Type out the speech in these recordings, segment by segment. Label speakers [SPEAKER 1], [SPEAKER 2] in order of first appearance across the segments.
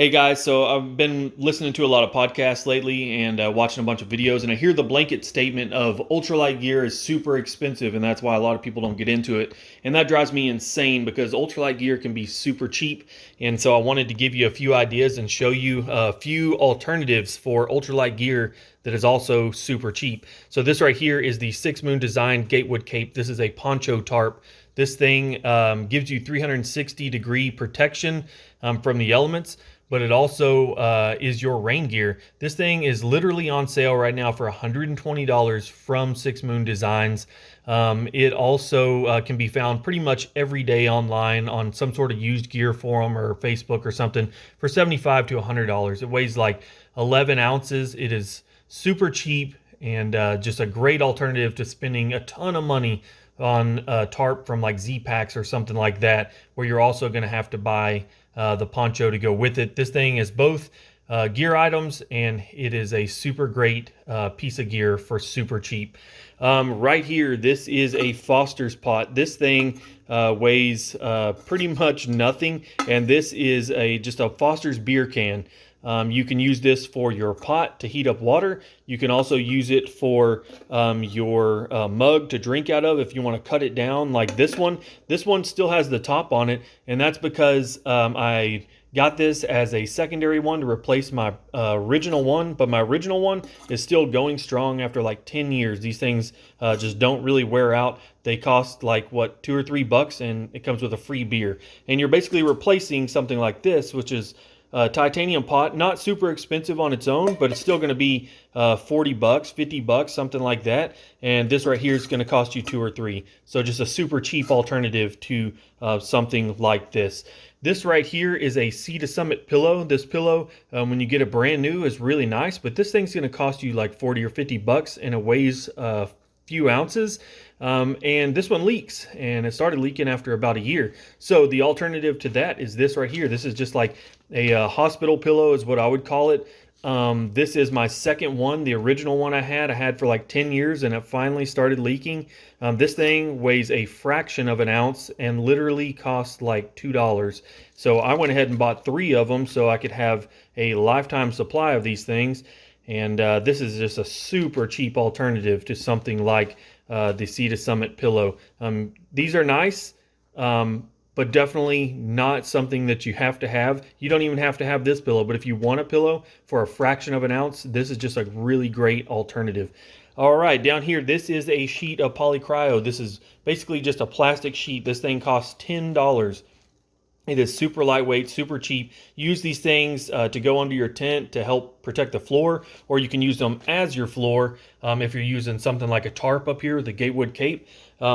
[SPEAKER 1] Hey guys, so I've been listening to a lot of podcasts lately and watching a bunch of videos, and I hear the blanket statement of ultralight gear is super expensive, and that's why a lot of people don't get into it. And that drives me insane because ultralight gear can be super cheap. And so I wanted to give you a few ideas and show you a few alternatives for ultralight gear that is also super cheap. So this right here is the 6 Moon Design Gatewood Cape. This is a poncho tarp. This thing gives you 360-degree protection from the elements, but it also is your rain gear. This thing is literally on sale right now for $120 from 6 Moon Designs. It also can be found pretty much every day online on some sort of used gear forum or Facebook or something for $75 to $100. It weighs like 11 ounces. It is super cheap and just a great alternative to spending a ton of money on a tarp from like Z-Packs or something like that, where you're also going to have to buy the poncho to go with it. This thing is both gear items, and it is a super great piece of gear for super cheap. Right here, this is a Foster's pot. This thing weighs pretty much nothing, and this is just a Foster's beer can. You can use this for your pot to heat up water. You can also use it for your mug to drink out of if you want to cut it down like this one. This one still has the top on it, and that's because I got this as a secondary one to replace my original one, but my original one is still going strong after like 10 years. These things just don't really wear out. They cost like, what, $2 or $3, and it comes with a free beer. And you're basically replacing something like this, which is titanium pot, not super expensive on its own, but it's still going to be $40, $50, something like that. And this right here is going to cost you $2 or $3. So just a super cheap alternative to something like this. This right here is a Sea to Summit pillow. This pillow, when you get it brand new, is really nice, but this thing's going to cost you like $40 or $50, and it weighs a few ounces. And this one leaks, and it started leaking after about a year. So the alternative to that is this right here. This is just like a hospital pillow is what I would call it. This is my second one. The original one I had for like 10 years, and it finally started leaking. This thing weighs a fraction of an ounce and literally costs like $2. So I went ahead and bought 3 of them so I could have a lifetime supply of these things. And this is just a super cheap alternative to something like the Sea to Summit pillow. These are nice, but definitely not something that you have to have. You don't even have to have this pillow, but if you want a pillow for a fraction of an ounce, this is just a really great alternative. All right, down here, this is a sheet of Polycryo. This is basically just a plastic sheet. This thing costs $10. It is super lightweight, super cheap. Use these things to go under your tent to help protect the floor, or you can use them as your floor if you're using something like a tarp up here, the Gatewood Cape.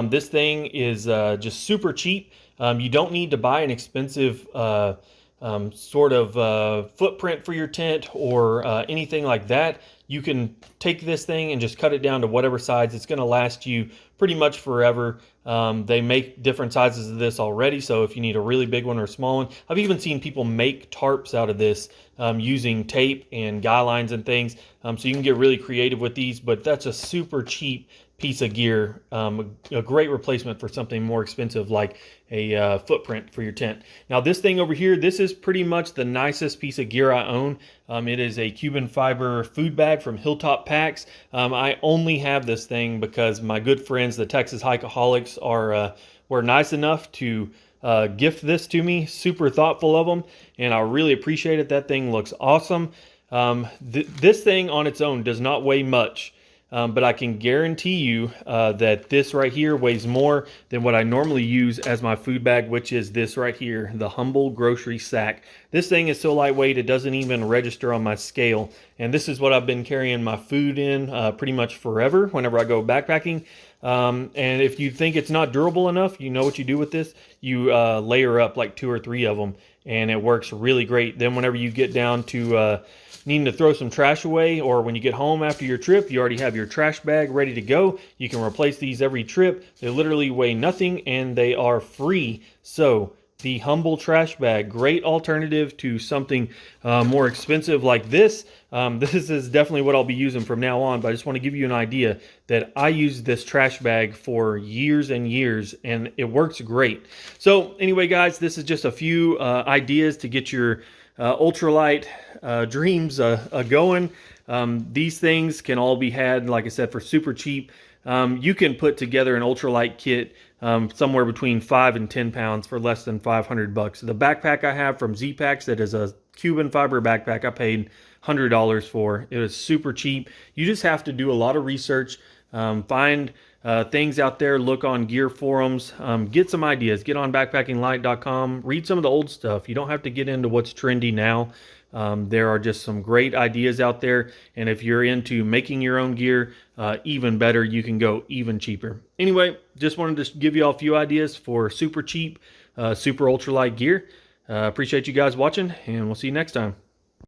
[SPEAKER 1] This thing is just super cheap. You don't need to buy an expensive sort of footprint for your tent or anything like that. You can take this thing and just cut it down to whatever size. It's going to last you pretty much forever. They make different sizes of this already, so if you need a really big one or a small one. I've even seen people make tarps out of this using tape and guy lines and things, so you can get really creative with these, but that's a super cheap piece of gear, a great replacement for something more expensive like a footprint for your tent. Now this thing over here, this is pretty much the nicest piece of gear I own. It is a Cuban fiber food bag from Hilltop Packs. I only have this thing because my good friends, the Texas Hikeaholics, were nice enough to gift this to me. Super thoughtful of them, and I really appreciate it. That thing looks awesome. This thing on its own does not weigh much. But I can guarantee you that this right here weighs more than what I normally use as my food bag, which is this right here, the Humble Grocery Sack. This thing is so lightweight, it doesn't even register on my scale. And this is what I've been carrying my food in pretty much forever whenever I go backpacking. And if you think it's not durable enough, you know what you do with this. You layer up like 2 or 3 of them, and it works really great. Then whenever you get down to needing to throw some trash away, or when you get home after your trip, you already have your trash bag ready to go. You can replace these every trip. They literally weigh nothing, and they are free. So the Humble trash bag, great alternative to something more expensive like this. This is definitely what I'll be using from now on, but I just want to give you an idea that I used this trash bag for years and years, and it works great. So anyway, guys, this is just a few ideas to get your ultralight dreams going. These things can all be had, like I said, for super cheap. You can put together an ultralight kit somewhere between 5 and 10 pounds for less than $500. The backpack I have from Z-Packs, that is a Cuban fiber backpack, I paid $100 for. It was super cheap. You just have to do a lot of research, find things out there, look on gear forums, get some ideas, get on backpackinglight.com, read some of the old stuff. You don't have to get into what's trendy now. There are just some great ideas out there, and if you're into making your own gear, even better, you can go even cheaper. Anyway, just wanted to give you all a few ideas for super cheap, super ultralight gear. Appreciate you guys watching, and we'll see you next time.